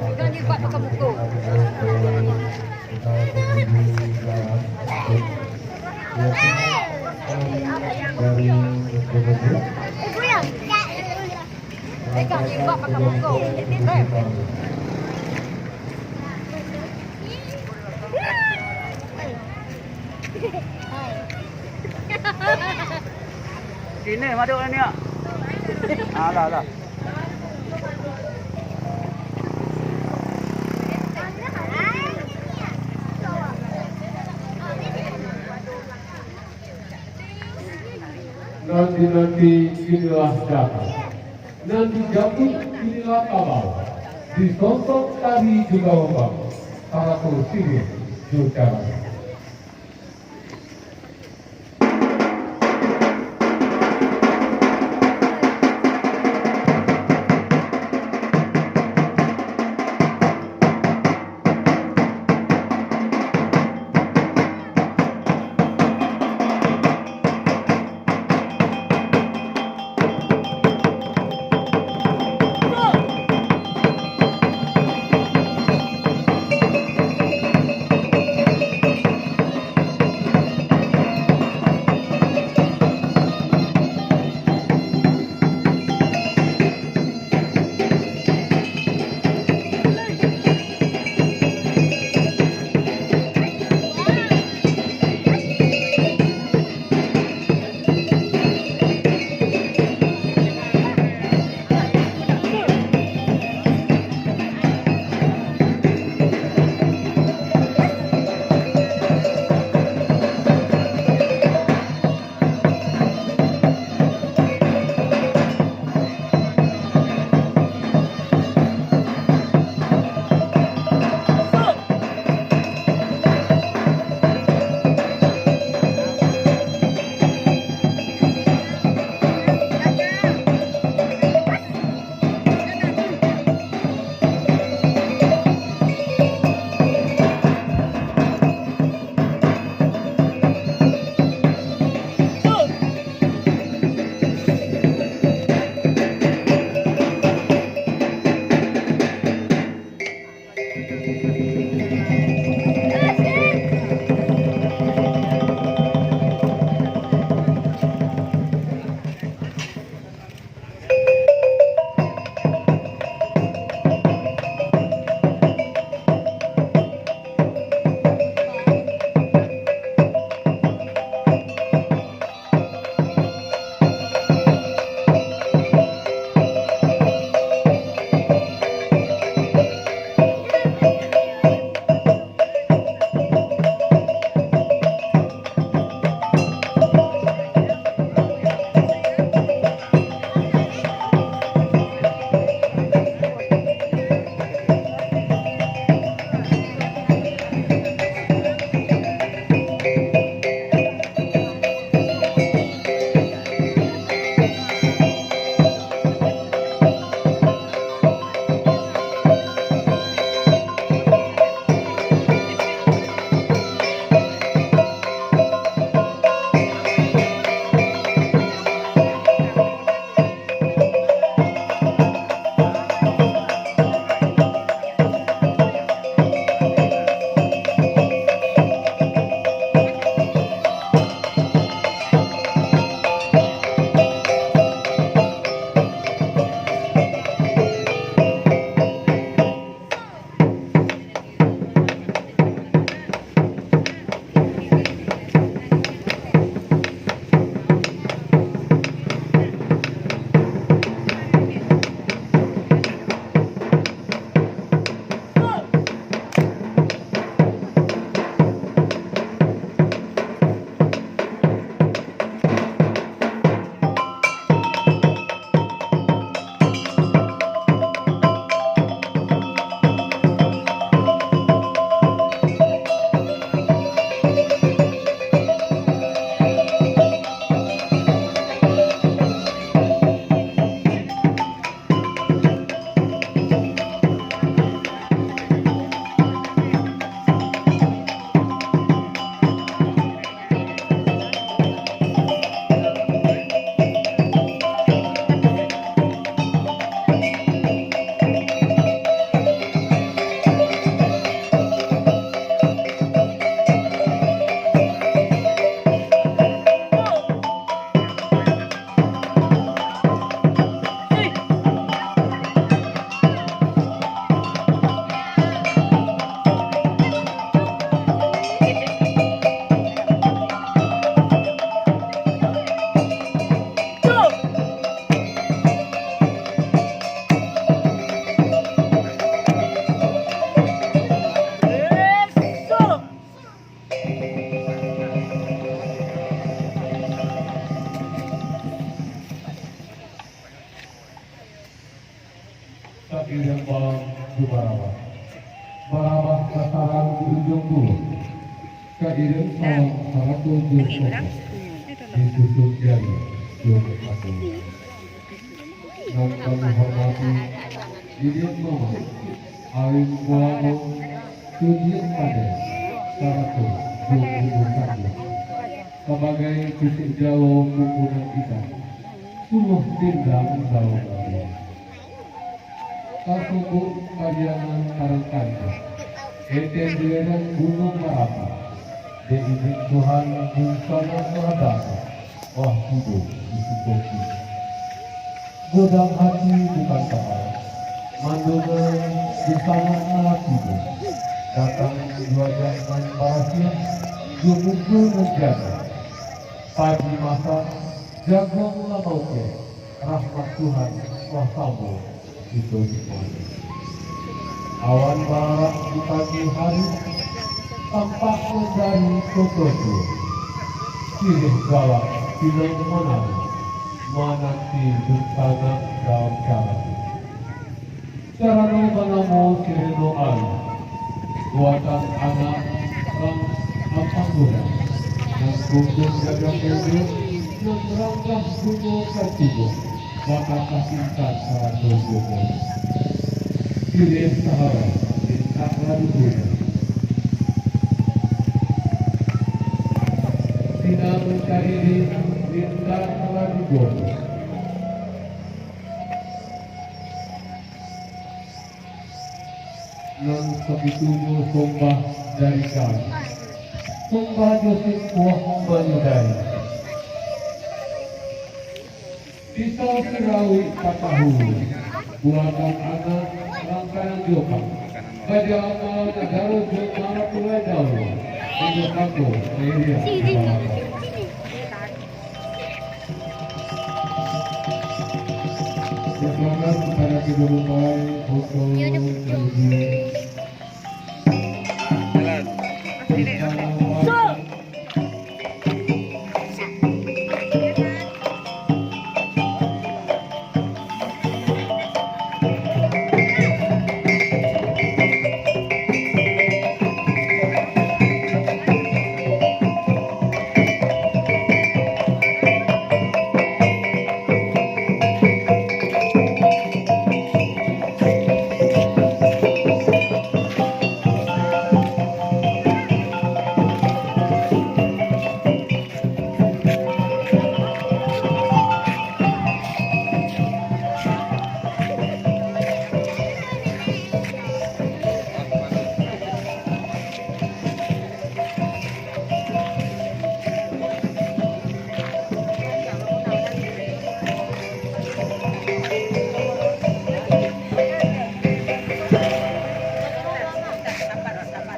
Jangan dibuat pakai buku. Jangan dibuat pakai buku. Sini, masuk ni ya. Alah, alah. Nanti inilah data. Nanti jatuh inilah kabau. Disontok tadi juga ombak. Para kursi jucara. Barabas sasaran di ujung bulu. Kairing salam 100 disusun jari Jum Agung. Dan kami hormati Didin Mama Alim Buamo Tujuh Pada 121 sebagai titik jauh kumpulan kita. Suluh tindang daun lagi. Kasubuk kajian Karangkanda. Etenderan Gunung Merapi. Diizin Tuhan Bungsana Mahadasa. Wah hidup disukupi. Godang hati bukan kapal. Mandungan di sana Nalakibu. Datang dua jangan bahagia. Jumukul menjaga. Pagi masa jagung lamauke. Rahmat Tuhan wasamu itu semuanya. Awan barat di pagi hari tampak dari kokodu. Sirih galak bilang mananti bersana dalam cara. Carano manamu sireno ali. Buatan anak orang ampang muda. Dan kumpul gagak pendek yang merangkah gunung Kartigo. Maka kasihkan 120. Pilih sahara di saklar dunia. Tidak mencari lintas lagi bodoh. Non sebitunya sombah dari kami. Sombah Josip Kuah menyudahi. Pisau sirawi patahulu. Buatan anak rangkaian jokang. Gajah amal negara jokang mulai dahulu. Untuk aku, Media. Selamat kepada kedua baik untuk